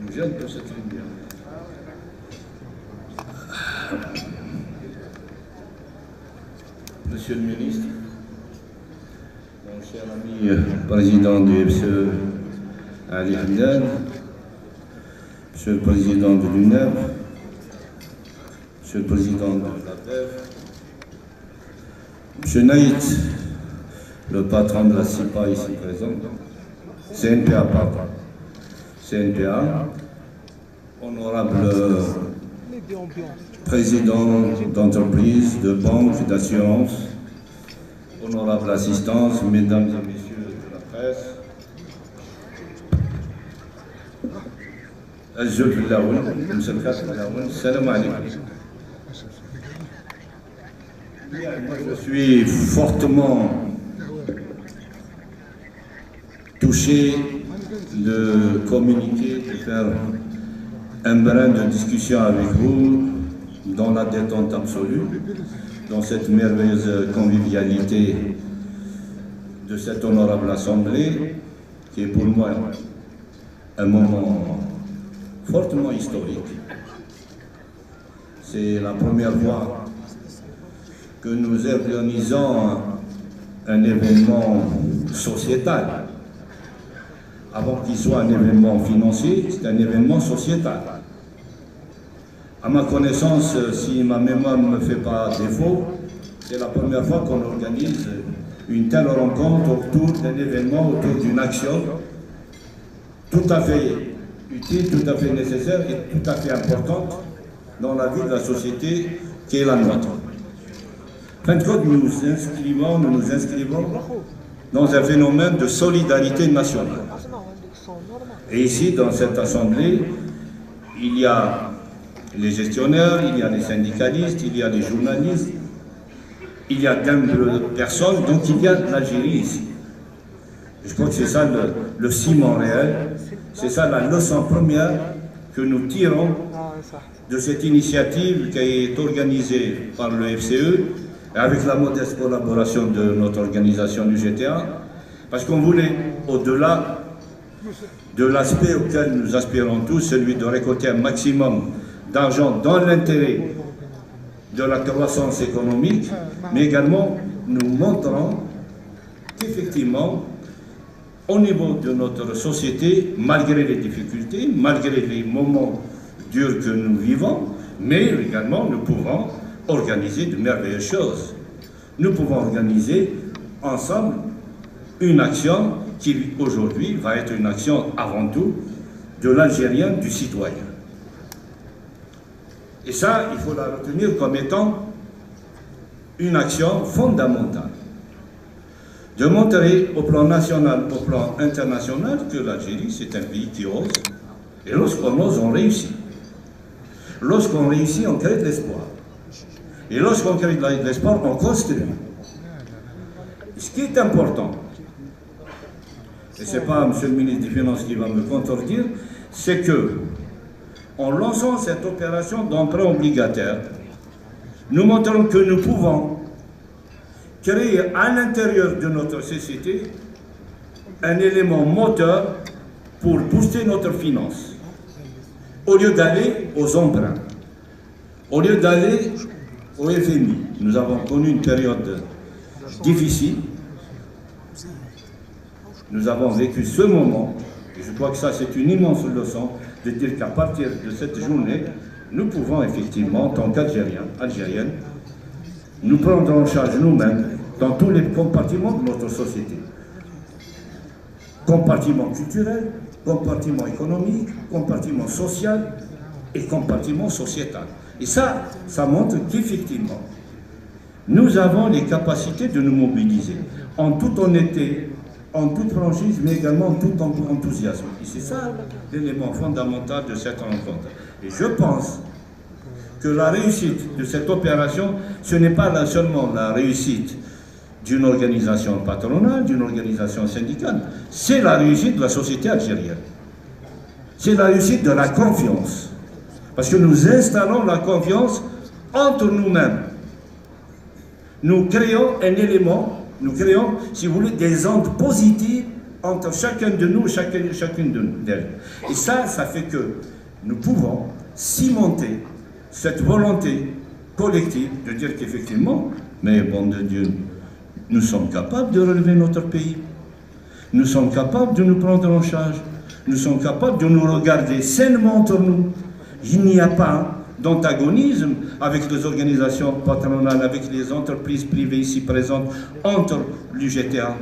nous gêne pour cette lumière. Monsieur le ministre, mon cher ami président du FCE, Ali Hamdan, monsieur le président de l'UNEP, monsieur le président de l'APEF, monsieur Naït, le patron de la CIPA ici présent, CNPA, pardon, CNPA, honorable président d'entreprise, de banque, d'assurance, honorable assistance, mesdames et messieurs de la presse, salam alaikum. Je suis fortement touché de communiquer, de faire un brin de discussion avec vous dans la détente absolue, dans cette merveilleuse convivialité de cette honorable assemblée, qui est pour moi un moment fortement historique. C'est la première fois que nous organisons un événement sociétal. Avant qu'il soit un événement financier, c'est un événement sociétal. À ma connaissance, si ma mémoire ne me fait pas défaut, c'est la première fois qu'on organise une telle rencontre autour d'un événement, autour d'une action tout à fait utile, tout à fait nécessaire et tout à fait importante dans la vie de la société qui est la nôtre. Fin de compte, nous nous inscrivons dans un phénomène de solidarité nationale. Et ici, dans cette assemblée, il y a les gestionnaires, il y a les syndicalistes, il y a les journalistes, il y a d'humbles personnes, donc il y a l'Algérie ici. Je crois que c'est ça le ciment réel, c'est ça la leçon première que nous tirons de cette initiative qui est organisée par le FCE, avec la modeste collaboration de notre organisation du GTA, parce qu'on voulait, au-delà de l'aspect auquel nous aspirons tous, celui de récolter un maximum d'argent dans l'intérêt de la croissance économique, mais également nous montrons qu'effectivement, au niveau de notre société, malgré les difficultés, malgré les moments durs que nous vivons, mais également nous pouvons organiser de merveilleuses choses. Nous pouvons organiser ensemble une action qui aujourd'hui va être une action avant tout de l'Algérien, du citoyen. Et ça, il faut la retenir comme étant une action fondamentale. De montrer au plan national, au plan international, que l'Algérie, c'est un pays qui ose. Et lorsqu'on ose, on réussit. Lorsqu'on réussit, on crée de l'espoir. Et lorsqu'on crée de l'espoir, on construit. Ce qui est important, et ce n'est pas M. le ministre des Finances qui va me contredire, c'est que, en lançant cette opération d'emprunt obligataire, nous montrons que nous pouvons créer à l'intérieur de notre société un élément moteur pour booster notre finance. Au lieu d'aller aux emprunts, au lieu d'aller au FMI, nous avons connu une période difficile. Nous avons vécu ce moment, et je crois que ça c'est une immense leçon, de dire qu'à partir de cette journée, nous pouvons effectivement, en tant qu'Algériens, Algériennes, nous prendre en charge nous-mêmes dans tous les compartiments de notre société. Compartiment culturel, compartiment économique, compartiment social et compartiment sociétal. Et ça montre qu'effectivement, nous avons les capacités de nous mobiliser en toute honnêteté, en toute franchise, mais également en tout enthousiasme. Et c'est ça l'élément fondamental de cette rencontre. Et je pense que la réussite de cette opération, ce n'est pas seulement la réussite d'une organisation patronale, d'une organisation syndicale, c'est la réussite de la société algérienne. C'est la réussite de la confiance. Parce que nous installons la confiance entre nous-mêmes. nous créons un élément, nous créons, si vous voulez, des ondes positives entre chacun de nous, chacune d'elles. Et ça fait que nous pouvons cimenter cette volonté collective de dire qu'effectivement, mais bon de Dieu, nous sommes capables de relever notre pays. Nous sommes capables de nous prendre en charge. Nous sommes capables de nous regarder sainement entre nous. Il n'y a pas d'antagonisme avec les organisations patronales, avec les entreprises privées ici présentes, entre l'UGTA.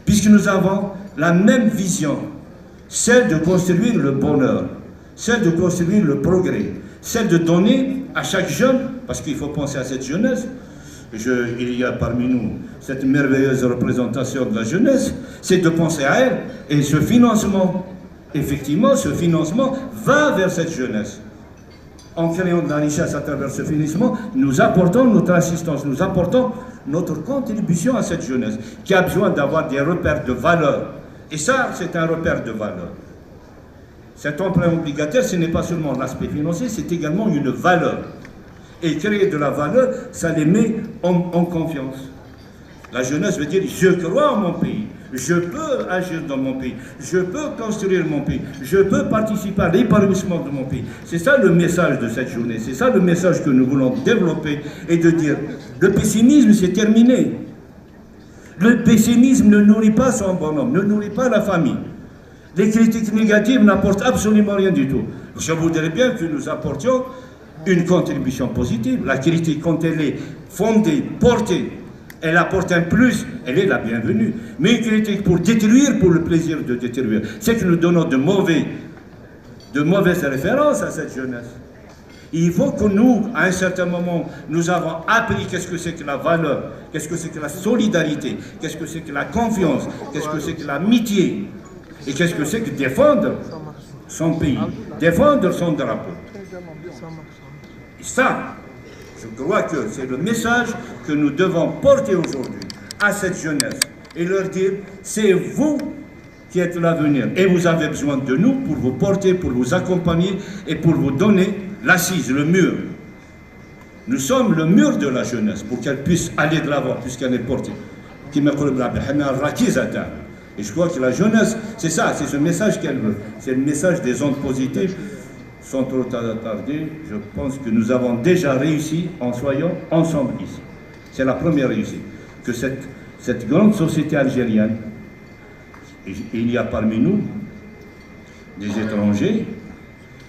Puisque nous avons la même vision, celle de construire le bonheur, celle de construire le progrès, celle de donner à chaque jeune, parce qu'il faut penser à cette jeunesse. Il y a parmi nous cette merveilleuse représentation de la jeunesse, c'est de penser à elle. Et ce financement, effectivement, ce financement va vers cette jeunesse. En créant de la richesse à travers ce financement, nous apportons notre assistance, nous apportons notre contribution à cette jeunesse qui a besoin d'avoir des repères de valeur. Et ça, c'est un repère de valeur. Cet emprunt obligataire, ce n'est pas seulement l'aspect financier, c'est également une valeur. Et créer de la valeur, ça les met en confiance. La jeunesse veut dire, je crois en mon pays, je peux agir dans mon pays, je peux construire mon pays, je peux participer à l'épanouissement de mon pays. C'est ça le message de cette journée, c'est ça le message que nous voulons développer et de dire, le pessimisme c'est terminé. Le pessimisme ne nourrit pas son bonhomme, ne nourrit pas la famille. Les critiques négatives n'apportent absolument rien du tout. Je voudrais bien que nous apportions une contribution positive. La critique, quand elle est fondée, portée, elle apporte un plus, elle est la bienvenue. Mais une critique pour détruire, pour le plaisir de détruire, c'est que nous donnons de mauvaises références à cette jeunesse. Il faut que nous, à un certain moment, nous avons appris qu'est-ce que c'est que la valeur, qu'est-ce que c'est que la solidarité, qu'est-ce que c'est que la confiance, qu'est-ce que c'est que l'amitié, et qu'est-ce que c'est que défendre son pays, défendre son drapeau. Et ça, je crois que c'est le message que nous devons porter aujourd'hui à cette jeunesse et leur dire, c'est vous qui êtes l'avenir et vous avez besoin de nous pour vous porter, pour vous accompagner et pour vous donner l'assise, le mur. Nous sommes le mur de la jeunesse pour qu'elle puisse aller de l'avant puisqu'elle est portée. Et je crois que la jeunesse, c'est ça, c'est ce message qu'elle veut. C'est le message des ondes positives. Sans trop tarder, je pense que nous avons déjà réussi en soyant ensemble ici. C'est la première réussite. Que cette grande société algérienne, il y a parmi nous des étrangers,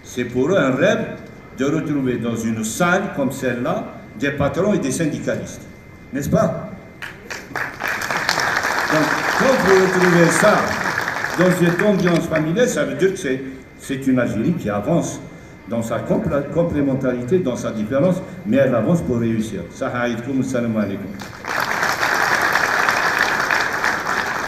c'est pour eux un rêve de retrouver dans une salle comme celle-là des patrons et des syndicalistes. N'est-ce pas? Donc, quand vous retrouvez ça dans cette ambiance familiale, ça veut dire que c'est une Algérie qui avance dans sa complémentarité, dans sa différence, mais elle avance pour réussir. Salam alaikum.